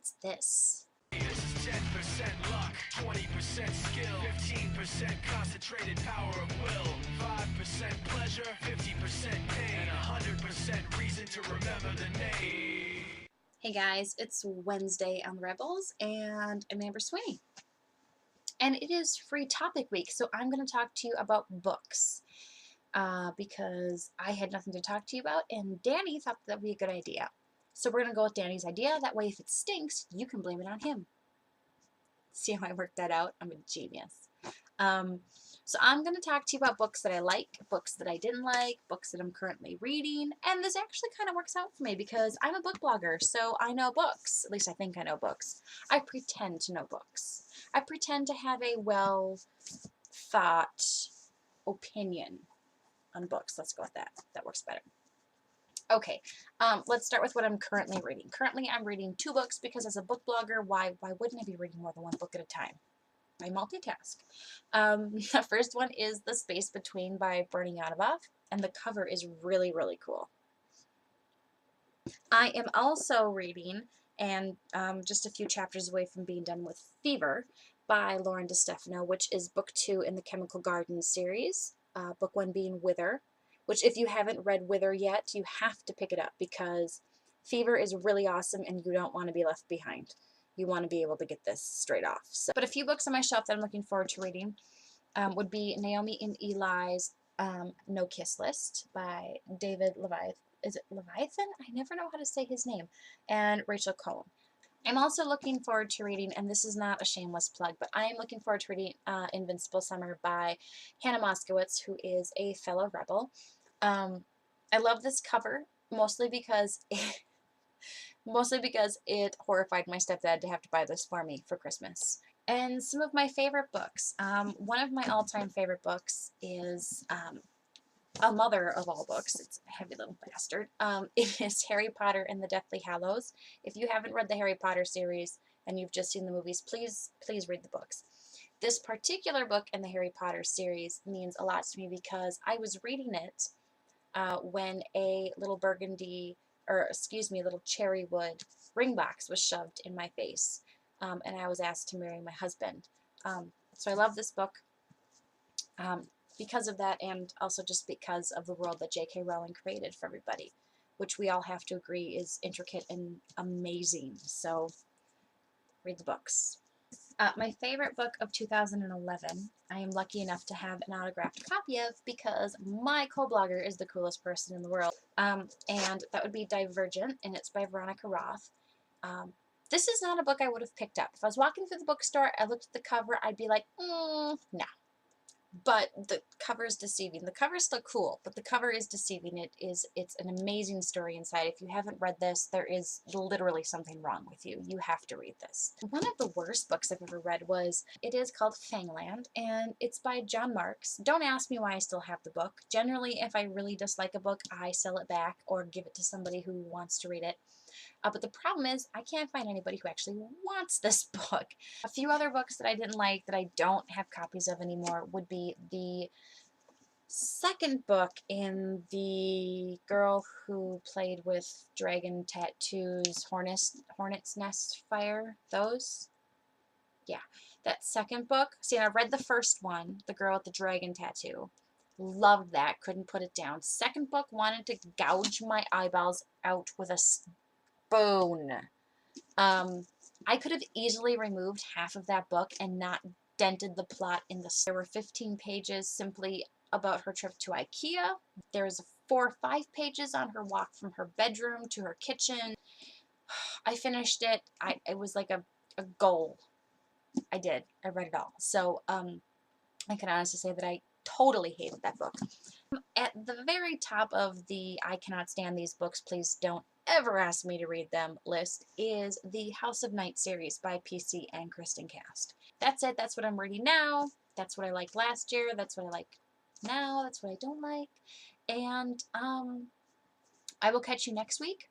What's this? This is 10% luck, 20% skill, 15% concentrated power of will, 5% pleasure, 50% pain, and 100% reason to remember the name. Hey guys, it's Wednesday on the Rebels, and I'm Amber Sweeney. And it is free topic week, so I'm going to talk to you about books. Because I had nothing to talk to you about, and Danny thought that would be a good idea. So we're going to go with Danny's idea. That way, if it stinks, you can blame it on him. See how I worked that out? I'm a genius. So I'm going to talk to you about books that I like, books that I didn't like, books that I'm currently reading, and this actually kind of works out for me because I'm a book blogger, so I know books. At least I think I know books. I pretend to know books. I pretend to have a well-thought opinion on books. Let's go with that. That works better. Okay, let's start with what I'm currently reading. Currently, I'm reading 2 books because as a book blogger, why wouldn't I be reading more than 1 book at a time? I multitask. The first one is The Space Between by Bernie Yanavov, and the cover is really, really cool. I am also reading, and just a few chapters away from being done with, Fever by Lauren DeStefano, which is book 2 in the Chemical Gardens series, book 1 being Wither, which if you haven't read Wither yet, you have to pick it up because Fever is really awesome and you don't want to be left behind. You want to be able to get this straight off. So, but a few books on my shelf that I'm looking forward to reading would be Naomi and Eli's No Kiss List by David Leviathan. Is it Leviathan? I never know how to say his name. And Rachel Cohn. I'm also looking forward to reading, and this is not a shameless plug, but I am looking forward to reading Invincible Summer by Hannah Moskowitz, who is a fellow rebel. I love this cover, mostly because it horrified my stepdad to have to buy this for me for Christmas. And some of my favorite books. One of my all-time favorite books is a mother of all books. It's a heavy little bastard. It is Harry Potter and the Deathly Hallows. If you haven't read the Harry Potter series and you've just seen the movies, please read the books. This particular book in the Harry Potter series means a lot to me because I was reading it when a little little cherry wood ring box was shoved in my face, and I was asked to marry my husband. So I love this book because of that, and also just because of the world that J.K. Rowling created for everybody, which we all have to agree is intricate and amazing. So read the books. My favorite book of 2011, I am lucky enough to have an autographed copy of because my co-blogger is the coolest person in the world. And that would be Divergent, and it's by Veronica Roth. This is not a book I would have picked up. If I was walking through the bookstore, I looked at the cover, I'd be like, nah. But the cover is deceiving. The cover is still cool, but the cover is deceiving. It's an amazing story inside. If you haven't read this, there is literally something wrong with you. You have to read this. One of the worst books I've ever read it is called Fangland, and it's by John Marks. Don't ask me why I still have the book. Generally, if I really dislike a book, I sell it back or give it to somebody who wants to read it. But the problem is I can't find anybody who actually wants this book. A few other books that I didn't like that I don't have copies of anymore would be the second book in the girl who played with dragon tattoos, Hornet's Nest Fire, those? Yeah, that second book. See, I read the first one, the girl with the dragon tattoo. Loved that, couldn't put it down. Second book, wanted to gouge my eyeballs out with a spoon. I could have easily removed half of that book and not dented the plot in the. There were 15 pages simply about her trip to IKEA. There's 4 or 5 pages on her walk from her bedroom to her kitchen. I finished it. It was like a goal. I did. I read it all. So I can honestly say that I totally hated that book. At the very top of the I cannot stand these books, please don't ever ask me to read them list is the House of Night series by PC and Kristen Cast. That's it. That's what I'm reading now. That's what I liked last year. That's what I like now. That's what I don't like. And I will catch you next week